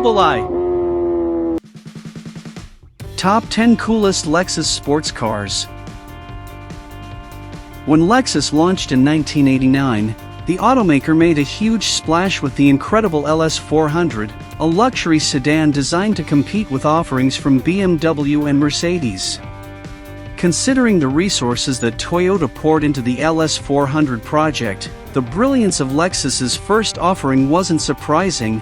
Mobili. Top 10 Coolest Lexus Sports Cars. When Lexus launched in 1989, the automaker made a huge splash with the incredible LS400, a luxury sedan designed to compete with offerings from BMW and Mercedes. Considering the resources that Toyota poured into the LS400 project, the brilliance of Lexus's first offering wasn't surprising.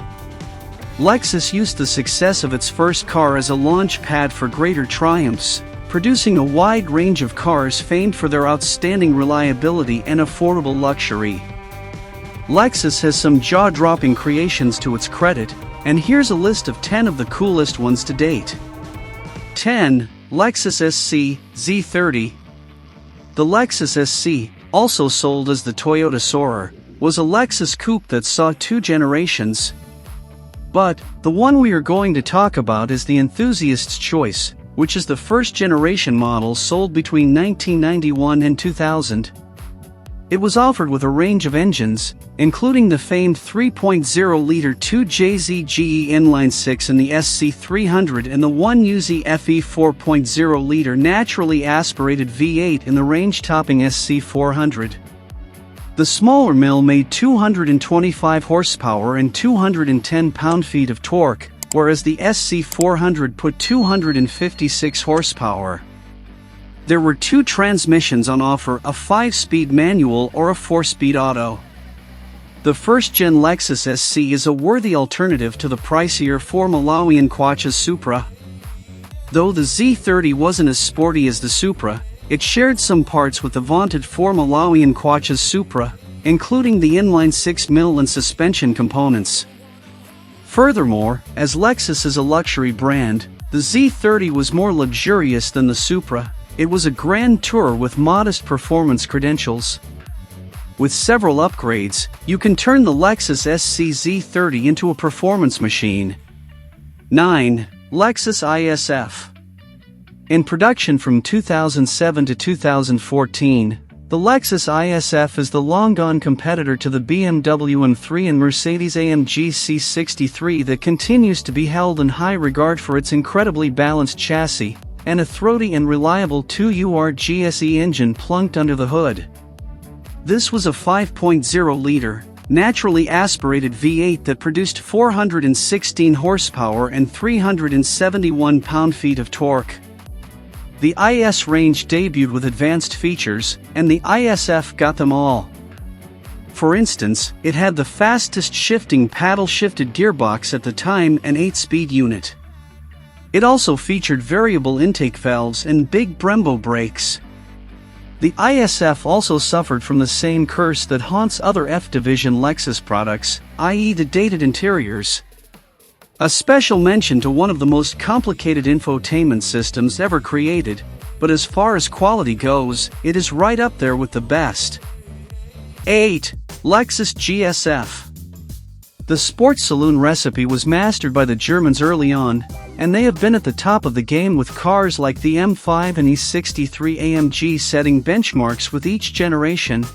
Lexus used the success of its first car as a launch pad for greater triumphs, producing a wide range of cars famed for their outstanding reliability and affordable luxury. Lexus has some jaw-dropping creations to its credit, and here's a list of 10 of the coolest ones to date. 10. Lexus SC Z30. The Lexus SC, also sold as the Toyota Soarer, was a Lexus coupe that saw 2 generations. But the one we are going to talk about is the enthusiast's choice, which is the first generation model sold between 1991 and 2000. It was offered with a range of engines, including the famed 3.0-liter 2JZGE inline-6 in the SC300 and the 1UZ-FE 4.0-liter naturally aspirated V8 in the range-topping SC400. The smaller mill made 225 horsepower and 210 pound-feet of torque, whereas the SC400 put 256 horsepower. There were 2 transmissions on offer, a 5-speed manual or a 4-speed auto. The first-gen Lexus SC is a worthy alternative to the pricier 4 Malawian Quattro Supra. Though the Z30 wasn't as sporty as the Supra, it shared some parts with the vaunted 4 Malawian Quattro Supra, including the inline-6 mill and suspension components. Furthermore, as Lexus is a luxury brand, the Z30 was more luxurious than the Supra. It was a grand tour with modest performance credentials. With several upgrades, you can turn the Lexus SC Z30 into a performance machine. 9. Lexus IS-F. In production from 2007 to 2014, the Lexus IS-F is the long-gone competitor to the BMW M3 and Mercedes-AMG C63 that continues to be held in high regard for its incredibly balanced chassis and a throaty and reliable 2UR GSE engine plunked under the hood. This was a 5.0-liter, naturally aspirated V8 that produced 416 horsepower and 371 pound-feet of torque. The IS range debuted with advanced features, and the IS-F got them all. For instance, it had the fastest shifting paddle-shifted gearbox at the time, an 8-speed unit. It also featured variable intake valves and big Brembo brakes. The IS-F also suffered from the same curse that haunts other F-division Lexus products, i.e. the dated interiors. A special mention to one of the most complicated infotainment systems ever created, but as far as quality goes, it is right up there with the best. 8. Lexus GS-F. The sports saloon recipe was mastered by the Germans early on, and they have been at the top of the game with cars like the M5 and E63 AMG setting benchmarks with each generation.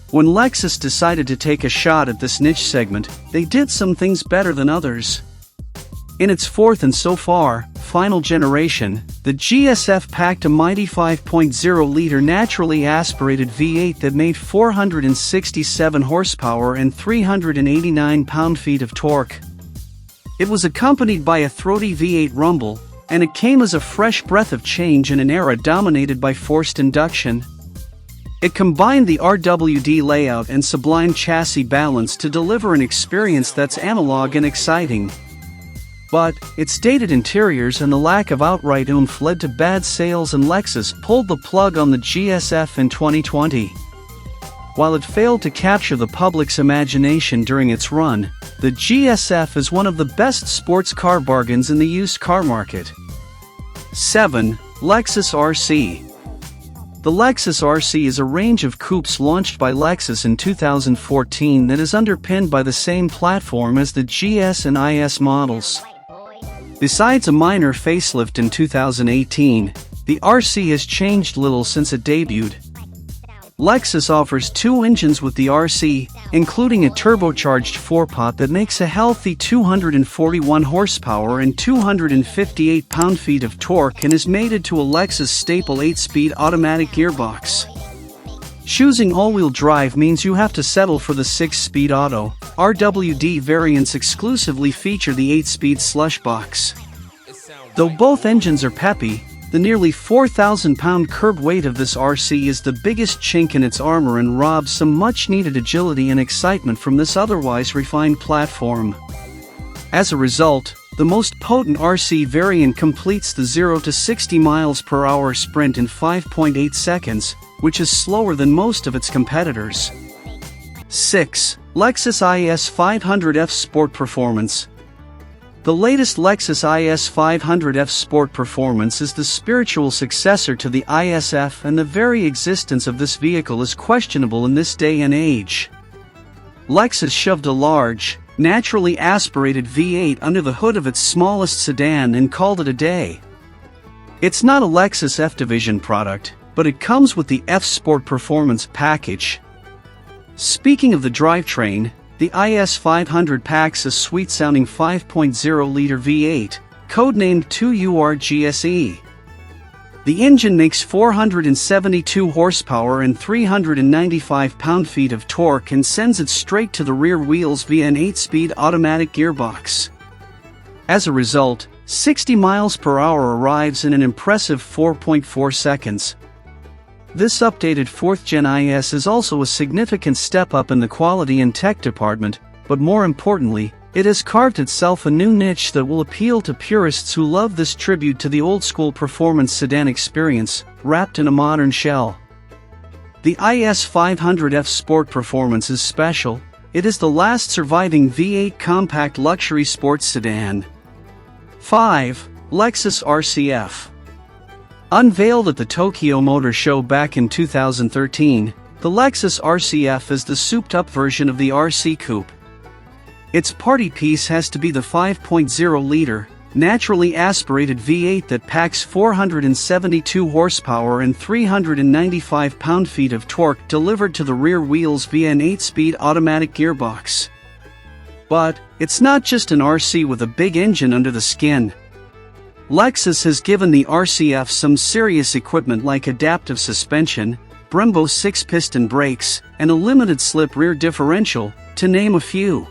When Lexus decided to take a shot at this niche segment, they did some things better than others. In its 4th and so far, final generation, the GS-F packed a mighty 5.0-liter naturally aspirated V8 that made 467 horsepower and 389 pound-feet of torque. It was accompanied by a throaty V8 rumble, and it came as a fresh breath of change in an era dominated by forced induction. It combined the RWD layout and sublime chassis balance to deliver an experience that's analog and exciting. But its dated interiors and the lack of outright oomph led to bad sales, and Lexus pulled the plug on the GS-F in 2020. While it failed to capture the public's imagination during its run, the GS-F is one of the best sports car bargains in the used car market. 7. Lexus RC. The Lexus RC is a range of coupes launched by Lexus in 2014 that is underpinned by the same platform as the GS and IS models. Besides a minor facelift in 2018, the RC has changed little since it debuted. Lexus offers two engines with the RC, including a turbocharged 4-pot that makes a healthy 241 horsepower and 258 pound-feet of torque and is mated to a Lexus staple 8-speed automatic gearbox. Choosing all-wheel drive means you have to settle for the 6-speed auto. RWD variants exclusively feature the 8-speed slush box. Though both engines are peppy, the nearly 4,000-pound curb weight of this RC is the biggest chink in its armor and robs some much-needed agility and excitement from this otherwise refined platform. As a result, the most potent RC variant completes the 0 to 60 miles per hour sprint in 5.8 seconds, which is slower than most of its competitors. 6. Lexus IS-500F Sport Performance. The latest Lexus IS-500F Sport Performance is the spiritual successor to the IS-F, and the very existence of this vehicle is questionable in this day and age. Lexus shoved a large, naturally aspirated V8 under the hood of its smallest sedan and called it a day. It's not a Lexus F Division product, but it comes with the F Sport Performance package. Speaking of the drivetrain, the IS-500 packs a sweet-sounding 5.0-liter V8, codenamed 2URGSE. The engine makes 472 horsepower and 395 pound-feet of torque and sends it straight to the rear wheels via an 8-speed automatic gearbox. As a result, 60 miles per hour arrives in an impressive 4.4 seconds. This updated 4th-gen IS is also a significant step up in the quality and tech department, but more importantly, it has carved itself a new niche that will appeal to purists who love this tribute to the old-school performance sedan experience, wrapped in a modern shell. The IS-500F Sport Performance is special. It is the last surviving V8 compact luxury sports sedan. 5. Lexus RC-F. Unveiled at the Tokyo Motor Show back in 2013, the Lexus RC-F is the souped-up version of the RC Coupe. Its party piece has to be the 5.0-liter, naturally aspirated V8 that packs 472 horsepower and 395 pound-feet of torque delivered to the rear wheels via an 8-speed automatic gearbox. But it's not just an RC with a big engine under the skin. Lexus has given the RC-F some serious equipment like adaptive suspension, Brembo 6-piston brakes, and a limited-slip rear differential, to name a few.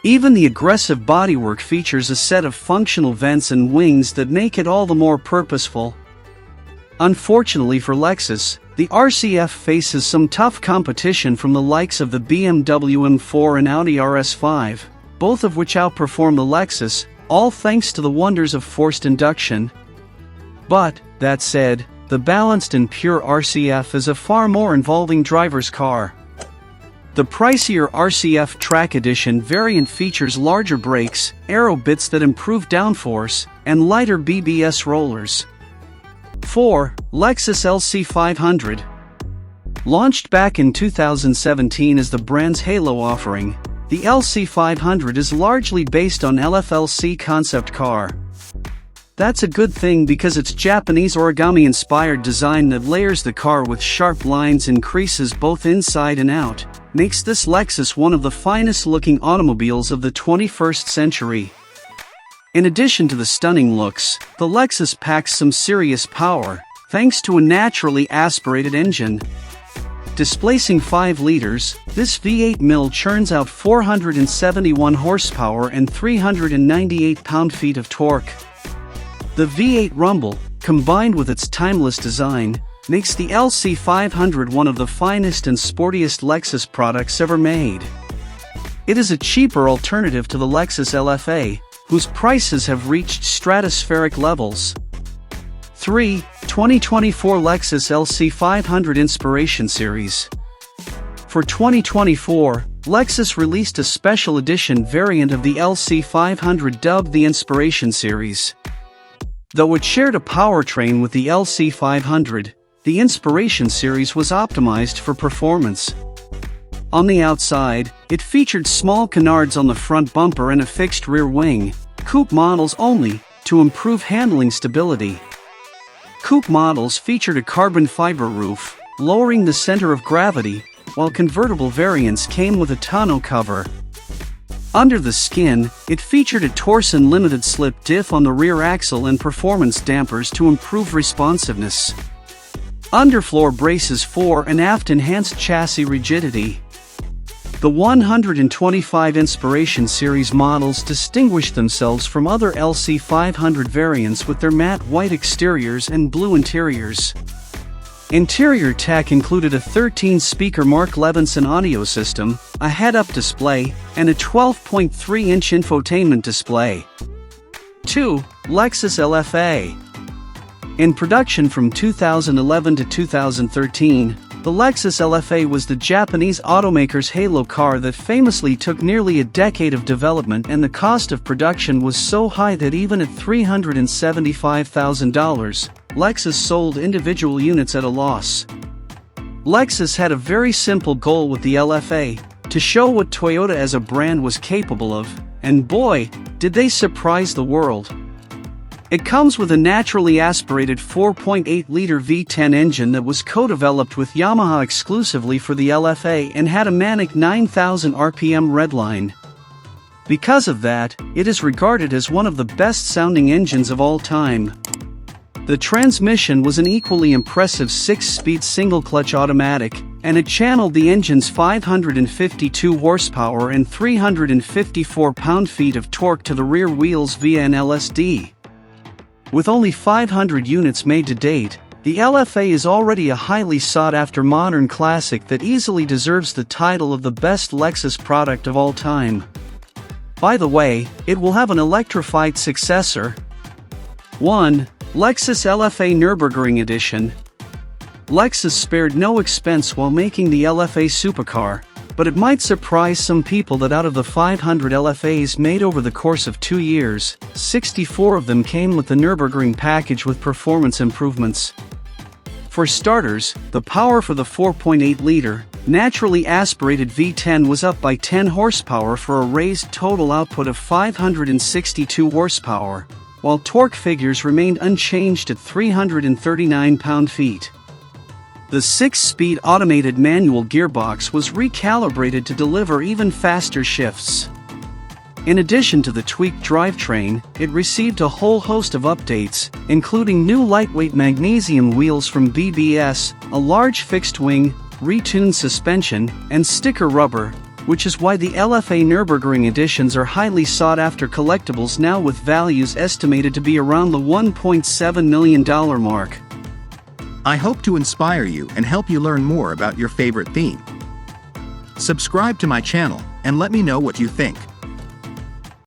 Even the aggressive bodywork features a set of functional vents and wings that make it all the more purposeful. Unfortunately for Lexus, the RC-F faces some tough competition from the likes of the BMW M4 and Audi RS5, both of which outperform the Lexus, all thanks to the wonders of forced induction. But, that said, the balanced and pure RC-F is a far more involving driver's car. The pricier RC-F Track Edition variant features larger brakes, aero bits that improve downforce, and lighter BBS rollers. 4. Lexus LC 500. Launched back in 2017 as the brand's Halo offering, the LC 500 is largely based on LF-LC concept car. That's a good thing because its Japanese origami-inspired design that layers the car with sharp lines and creases both inside and out, makes this Lexus one of the finest-looking automobiles of the 21st century. In addition to the stunning looks, the Lexus packs some serious power, thanks to a naturally aspirated engine. Displacing 5 liters, this V8 mill churns out 471 horsepower and 398 pound-feet of torque. The V8 rumble, combined with its timeless design, makes the LC 500 one of the finest and sportiest Lexus products ever made. It is a cheaper alternative to the Lexus LF-A, whose prices have reached stratospheric levels. 3. 2024 Lexus LC 500 Inspiration Series. For 2024, Lexus released a special edition variant of the LC 500 dubbed the Inspiration Series. Though it shared a powertrain with the LC 500, the Inspiration Series was optimized for performance. On the outside, it featured small canards on the front bumper and a fixed rear wing, coupe models only, to improve handling stability. Coupe models featured a carbon fiber roof, lowering the center of gravity, while convertible variants came with a tonneau cover. Under the skin, it featured a torsion limited slip diff on the rear axle and performance dampers to improve responsiveness. Underfloor braces fore and aft enhanced chassis rigidity. The 125 Inspiration Series models distinguished themselves from other LC 500 variants with their matte white exteriors and blue interiors. Interior tech included a 13-speaker Mark Levinson audio system, a head-up display, and a 12.3-inch infotainment display. 2. Lexus LF-A. In production from 2011 to 2013, the Lexus LF-A was the Japanese automaker's halo car that famously took nearly a decade of development, and the cost of production was so high that even at $375,000, Lexus sold individual units at a loss. Lexus had a very simple goal with the LF-A, to show what Toyota as a brand was capable of, and boy, did they surprise the world. It comes with a naturally aspirated 4.8-liter V10 engine that was co-developed with Yamaha exclusively for the LF-A and had a manic 9,000 RPM redline. Because of that, it is regarded as one of the best-sounding engines of all time. The transmission was an equally impressive 6-speed single-clutch automatic, and it channeled the engine's 552 horsepower and 354 pound-feet of torque to the rear wheels via an LSD. With only 500 units made to date, the LF-A is already a highly sought-after modern classic that easily deserves the title of the best Lexus product of all time. By the way, it will have an electrified successor. 1. Lexus LF-A Nürburgring Edition. Lexus spared no expense while making the LF-A supercar, but it might surprise some people that out of the 500 LF-As made over the course of 2 years, 64 of them came with the Nürburgring package with performance improvements. For starters, the power for the 4.8-liter, naturally aspirated V10 was up by 10 horsepower for a raised total output of 562 horsepower, while torque figures remained unchanged at 339 pound-feet. The 6-speed automated manual gearbox was recalibrated to deliver even faster shifts. In addition to the tweaked drivetrain, it received a whole host of updates, including new lightweight magnesium wheels from BBS, a large fixed-wing, retuned suspension, and sticker rubber, which is why the LF-A Nürburgring editions are highly sought-after collectibles now, with values estimated to be around the $1.7 million mark. I hope to inspire you and help you learn more about your favorite theme. Subscribe to my channel and let me know what you think.